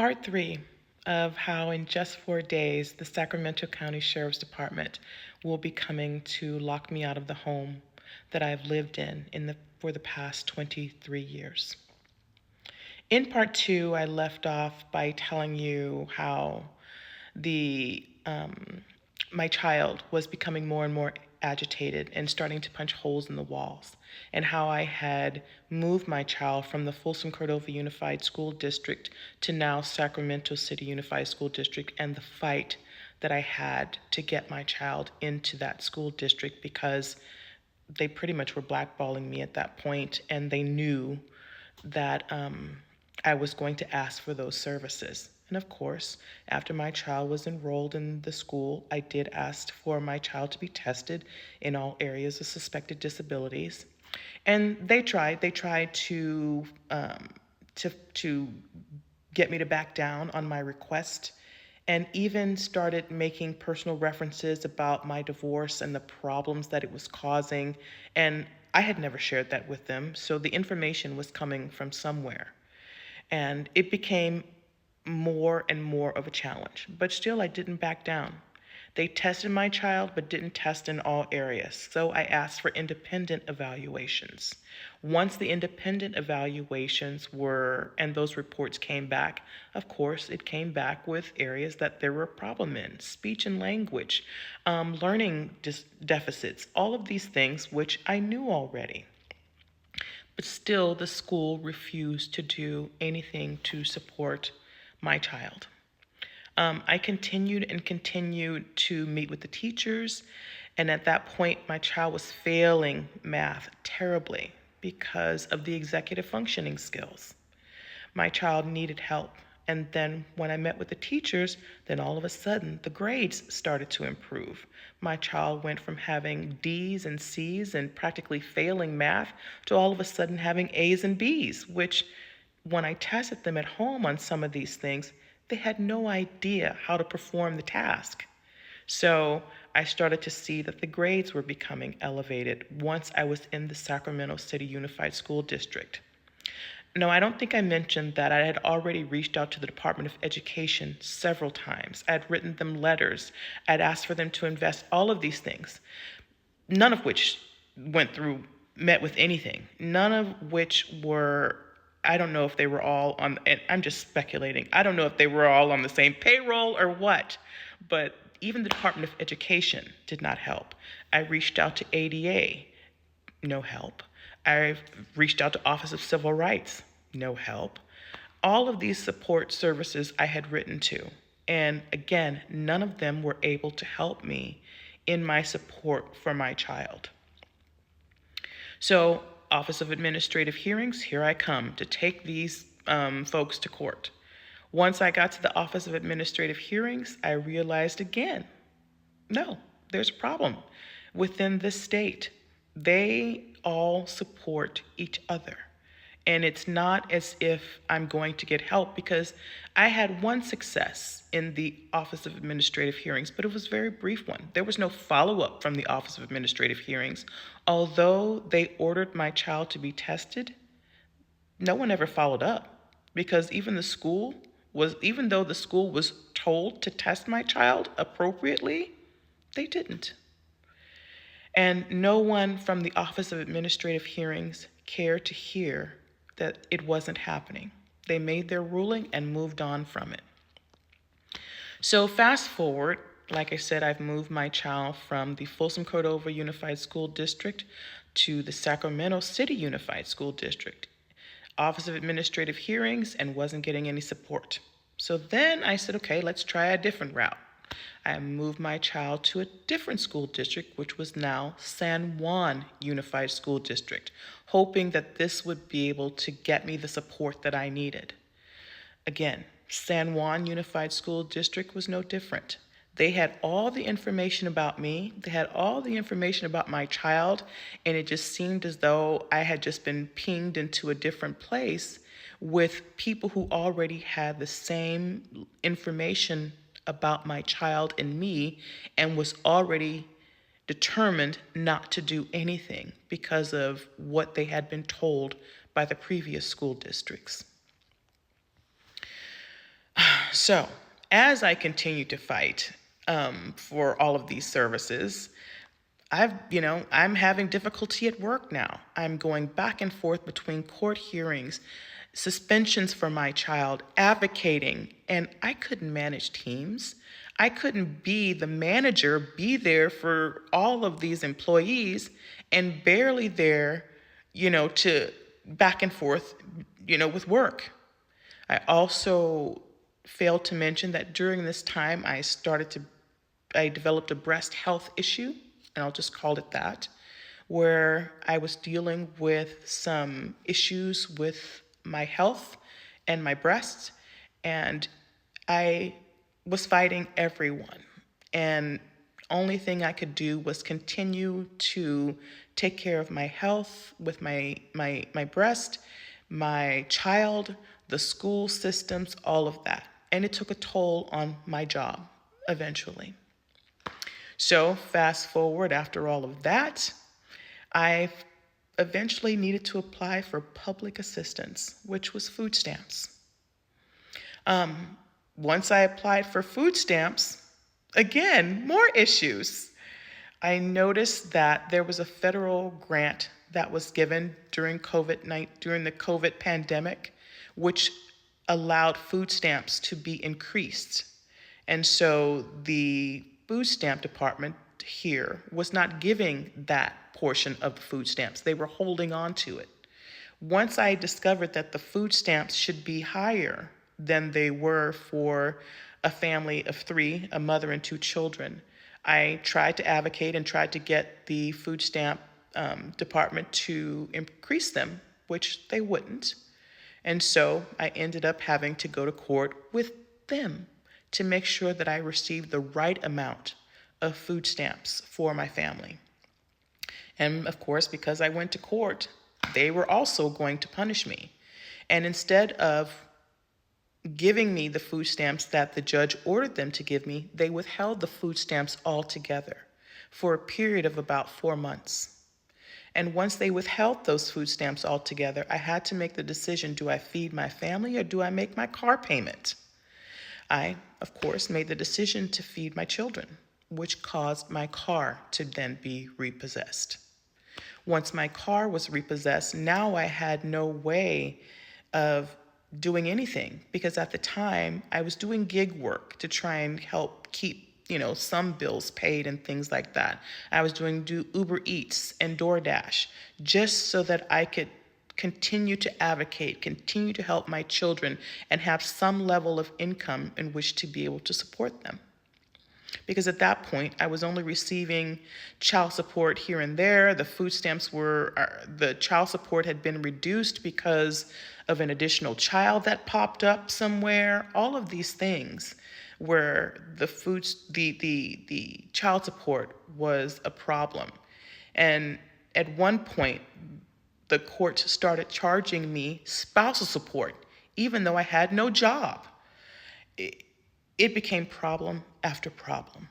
Part 3 of how in just 4 days the Sacramento County Sheriff's Department will be coming to lock me out of the home that I've lived for the past 23 years. In part 2, I left off by telling you how my child was becoming more and more agitated and starting to punch holes in the walls, and how I had moved my child from the Folsom Cordova Unified School District to now Sacramento City Unified School District, and the fight that I had to get my child into that school district because they pretty much were blackballing me at that point, and they knew that I was going to ask for those services. And of course, after my child was enrolled in the school, I did ask for my child to be tested in all areas of suspected disabilities. And they tried to get me to back down on my request, and even started making personal references about my divorce and the problems that it was causing. And I had never shared that with them, so the information was coming from somewhere. And it became more and more of a challenge. But still, I didn't back down. They tested my child, but didn't test in all areas. So I asked for independent evaluations. Once the independent evaluations and those reports came back, of course, it came back with areas that there were a problem in: speech and language, learning deficits, all of these things, which I knew already. But still, the school refused to do anything to support my child. I continued to meet with the teachers, and at that point, my child was failing math terribly because of the executive functioning skills. My child needed help. And then when I met with the teachers, then all of a sudden the grades started to improve. My child went from having D's and C's and practically failing math to all of a sudden having A's and B's, which when I tested them at home on some of these things, they had no idea how to perform the task. So I started to see that the grades were becoming elevated once I was in the Sacramento City Unified School District. No, I don't think I mentioned that I had already reached out to the Department of Education several times. I'd written them letters. I'd asked for them to invest all of these things, none of which met with anything. None of which were, I don't know if they were all on, and I'm just speculating, I don't know if they were all on the same payroll or what, but even the Department of Education did not help. I reached out to ADA, no help. I've reached out to Office of Civil Rights, no help. All of these support services I had written to, and again, none of them were able to help me in my support for my child. So, Office of Administrative Hearings, here I come to take these folks to court. Once I got to the Office of Administrative Hearings, I realized again, no, there's a problem within this state. They all support each other. And it's not as if I'm going to get help, because I had one success in the Office of Administrative Hearings, but it was a very brief one. There was no follow-up from the Office of Administrative Hearings. Although they ordered my child to be tested, no one ever followed up, because even though the school was told to test my child appropriately, they didn't. And no one from the Office of Administrative Hearings cared to hear that it wasn't happening. They made their ruling and moved on from it. So fast forward, like I said, I've moved my child from the Folsom Cordova Unified School District to the Sacramento City Unified School District, Office of Administrative Hearings, and wasn't getting any support. So then I said, okay, let's try a different route. I moved my child to a different school district, which was now San Juan Unified School District, hoping that this would be able to get me the support that I needed. Again, San Juan Unified School District was no different. They had all the information about me, they had all the information about my child, and it just seemed as though I had just been pinged into a different place with people who already had the same information about my child and me, and was already determined not to do anything because of what they had been told by the previous school districts. So, as I continue to fight for all of these services, I'm having difficulty at work now. I'm going back and forth between court hearings, suspensions for my child, advocating, and I couldn't manage teams. I couldn't be the manager, be there for all of these employees, and barely there, to back and forth, with work. I also failed to mention that during this time, I developed a breast health issue, and I'll just call it that, where I was dealing with some issues with my health and my breasts, and I was fighting everyone. And only thing I could do was continue to take care of my health with my breast, my child, the school systems, all of that. And it took a toll on my job eventually. So fast forward after all of that, I eventually needed to apply for public assistance, which was food stamps. Once I applied for food stamps, again, more issues. I noticed that there was a federal grant that was given during the COVID pandemic, which allowed food stamps to be increased. And so the food stamp department here was not giving that portion of the food stamps. They were holding on to it. Once I discovered that the food stamps should be higher than they were for a family of 3, a mother and 2 children, I tried to advocate and tried to get the food stamp department to increase them, which they wouldn't. And so I ended up having to go to court with them to make sure that I received the right amount of food stamps for my family. And of course, because I went to court, they were also going to punish me. And instead of giving me the food stamps that the judge ordered them to give me, they withheld the food stamps altogether for a period of about 4 months. And once they withheld those food stamps altogether, I had to make the decision, do I feed my family or do I make my car payment? I, of course, made the decision to feed my children, which caused my car to then be repossessed. Once my car was repossessed, now I had no way of doing anything, because at the time I was doing gig work to try and help keep some bills paid and things like that. I was doing Uber Eats and DoorDash just so that I could continue to advocate, continue to help my children, and have some level of income in which to be able to support them. Because at that point, I was only receiving child support here and there. The food stamps the child support had been reduced because of an additional child that popped up somewhere. All of these things where the child support was a problem. And at one point, the court started charging me spousal support, even though I had no job. It became problem after problem.